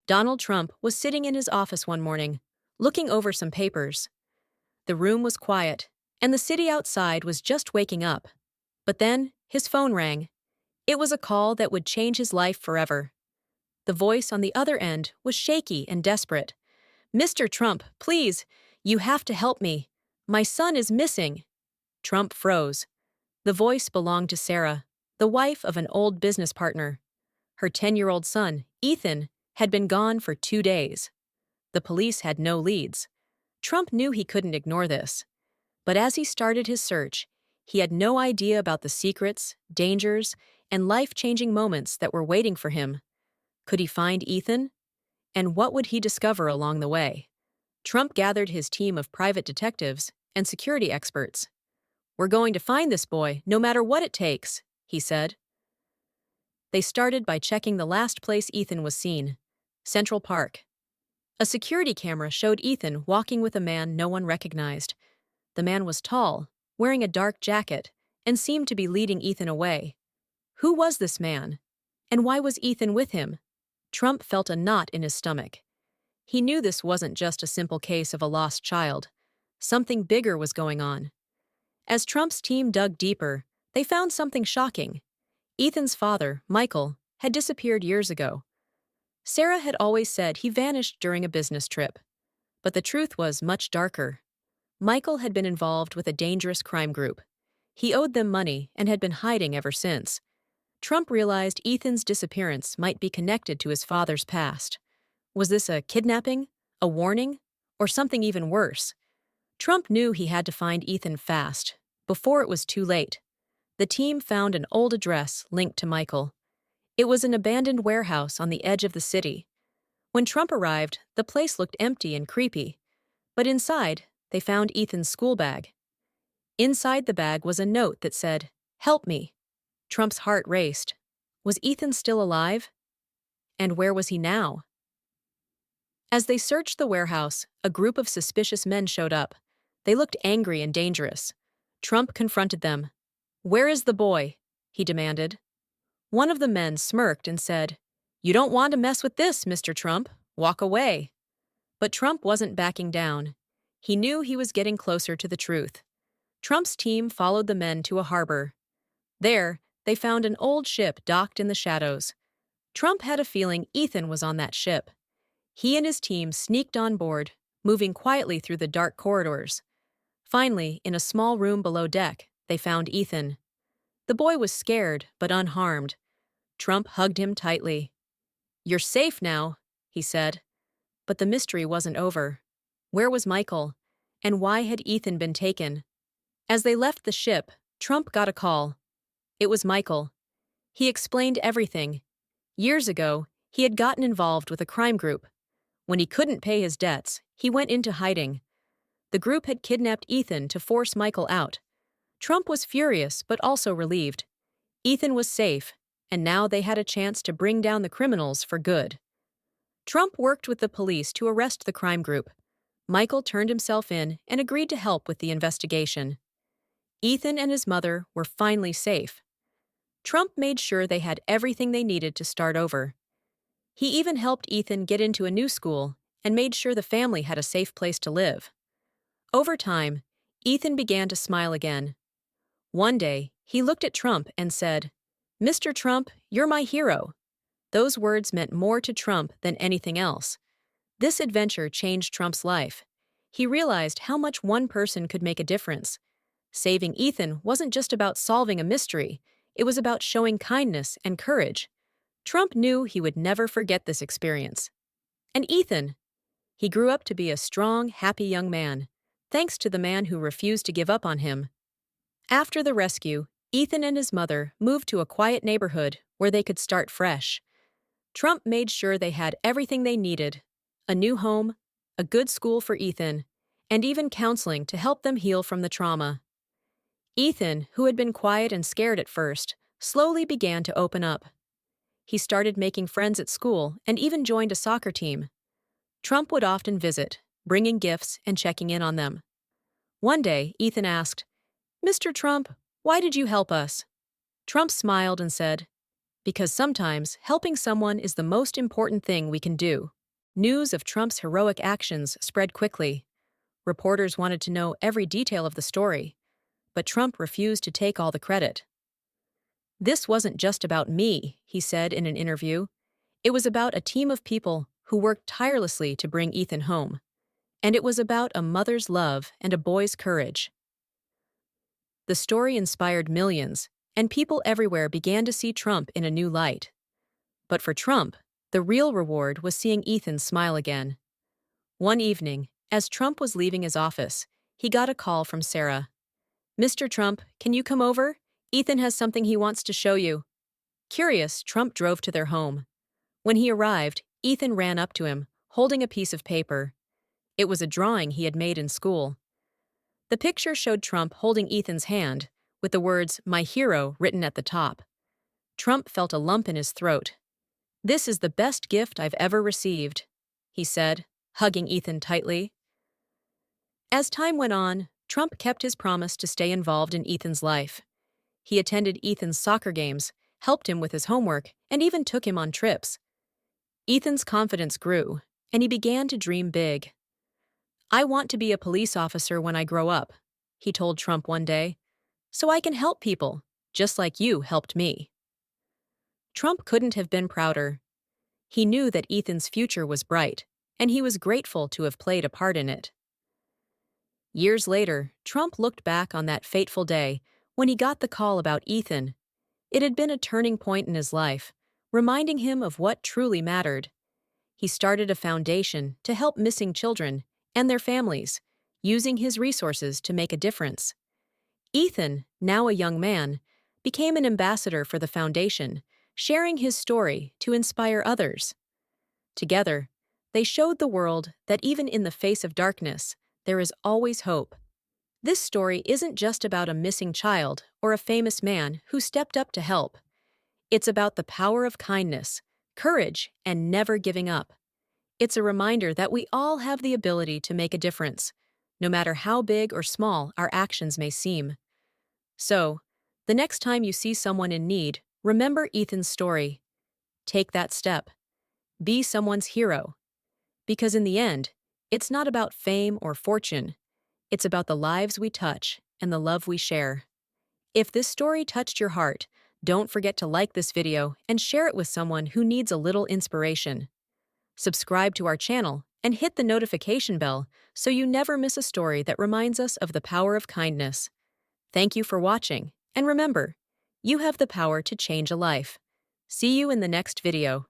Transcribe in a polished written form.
Donald Trump was sitting in his office one morning, looking over some papers. The room was quiet, and the city outside was just waking up. But then, his phone rang. It was a call that would change his life forever. The voice on the other end was shaky and desperate. "Mr. Trump, please, you have to help me. My son is missing." Trump froze. The voice belonged to Sarah, the wife of an old business partner. Her 10-year-old son, Ethan, had been gone for 2 days. The police had no leads. Trump knew he couldn't ignore this. But as he started his search, he had no idea about the secrets, dangers, and life-changing moments that were waiting for him. Could he find Ethan? And what would he discover along the way? Trump gathered his team of private detectives and security experts. "We're going to find this boy, no matter what it takes," he said. They started by checking the last place Ethan was seen, Central Park. A security camera showed Ethan walking with a man no one recognized. The man was tall, wearing a dark jacket, and seemed to be leading Ethan away. Who was this man? And why was Ethan with him? Trump felt a knot in his stomach. He knew this wasn't just a simple case of a lost child. Something bigger was going on. As Trump's team dug deeper, they found something shocking. Ethan's father, Michael, had disappeared years ago. Sarah had always said he vanished during a business trip. But the truth was much darker. Michael had been involved with a dangerous crime group. He owed them money and had been hiding ever since. Trump realized Ethan's disappearance might be connected to his father's past. Was this a kidnapping, a warning, or something even worse? Trump knew he had to find Ethan fast, before it was too late. The team found an old address linked to Michael. It was an abandoned warehouse on the edge of the city. When Trump arrived, the place looked empty and creepy. But inside, they found Ethan's school bag. Inside the bag was a note that said, "Help me." Trump's heart raced. Was Ethan still alive? And where was he now? As they searched the warehouse, a group of suspicious men showed up. They looked angry and dangerous. Trump confronted them. "Where is the boy?" he demanded. One of the men smirked and said, "You don't want to mess with this, Mr. Trump. Walk away." But Trump wasn't backing down. He knew he was getting closer to the truth. Trump's team followed the men to a harbor. There, they found an old ship docked in the shadows. Trump had a feeling Ethan was on that ship. He and his team sneaked on board, moving quietly through the dark corridors. Finally, in a small room below deck, they found Ethan. The boy was scared, but unharmed. Trump hugged him tightly. "You're safe now," he said. But the mystery wasn't over. Where was Michael? And why had Ethan been taken? As they left the ship, Trump got a call. It was Michael. He explained everything. Years ago, he had gotten involved with a crime group. When he couldn't pay his debts, he went into hiding. The group had kidnapped Ethan to force Michael out. Trump was furious, but also relieved. Ethan was safe, and now they had a chance to bring down the criminals for good. Trump worked with the police to arrest the crime group. Michael turned himself in and agreed to help with the investigation. Ethan and his mother were finally safe. Trump made sure they had everything they needed to start over. He even helped Ethan get into a new school and made sure the family had a safe place to live. Over time, Ethan began to smile again. One day, he looked at Trump and said, "Mr. Trump, you're my hero." Those words meant more to Trump than anything else. This adventure changed Trump's life. He realized how much one person could make a difference. Saving Ethan wasn't just about solving a mystery, it was about showing kindness and courage. Trump knew he would never forget this experience. And Ethan? He grew up to be a strong, happy young man, thanks to the man who refused to give up on him. After the rescue, Ethan and his mother moved to a quiet neighborhood where they could start fresh. Trump made sure they had everything they needed: a new home, a good school for Ethan, and even counseling to help them heal from the trauma. Ethan, who had been quiet and scared at first, slowly began to open up. He started making friends at school and even joined a soccer team. Trump would often visit, bringing gifts and checking in on them. One day, Ethan asked, "Mr. Trump, why did you help us?" Trump smiled and said, "Because sometimes helping someone is the most important thing we can do." News of Trump's heroic actions spread quickly. Reporters wanted to know every detail of the story, but Trump refused to take all the credit. "This wasn't just about me," he said in an interview. "It was about a team of people who worked tirelessly to bring Ethan home. And it was about a mother's love and a boy's courage." The story inspired millions, and people everywhere began to see Trump in a new light. But for Trump, the real reward was seeing Ethan smile again. One evening, as Trump was leaving his office, he got a call from Sarah. "Mr. Trump, can you come over? Ethan has something he wants to show you." Curious, Trump drove to their home. When he arrived, Ethan ran up to him, holding a piece of paper. It was a drawing he had made in school. The picture showed Trump holding Ethan's hand, with the words, "My hero," written at the top. Trump felt a lump in his throat. "This is the best gift I've ever received," he said, hugging Ethan tightly. As time went on, Trump kept his promise to stay involved in Ethan's life. He attended Ethan's soccer games, helped him with his homework, and even took him on trips. Ethan's confidence grew, and he began to dream big. "I want to be a police officer when I grow up," he told Trump one day, "so I can help people, just like you helped me." Trump couldn't have been prouder. He knew that Ethan's future was bright, and he was grateful to have played a part in it. Years later, Trump looked back on that fateful day when he got the call about Ethan. It had been a turning point in his life, reminding him of what truly mattered. He started a foundation to help missing children and their families, using his resources to make a difference. Ethan, now a young man, became an ambassador for the foundation, sharing his story to inspire others. Together, they showed the world that even in the face of darkness, there is always hope. This story isn't just about a missing child or a famous man who stepped up to help. It's about the power of kindness, courage, and never giving up. It's a reminder that we all have the ability to make a difference, no matter how big or small our actions may seem. So, the next time you see someone in need, remember Ethan's story. Take that step. Be someone's hero. Because in the end, it's not about fame or fortune. It's about the lives we touch and the love we share. If this story touched your heart, don't forget to like this video and share it with someone who needs a little inspiration. Subscribe to our channel and hit the notification bell so you never miss a story that reminds us of the power of kindness. Thank you for watching, and remember, you have the power to change a life. See you in the next video.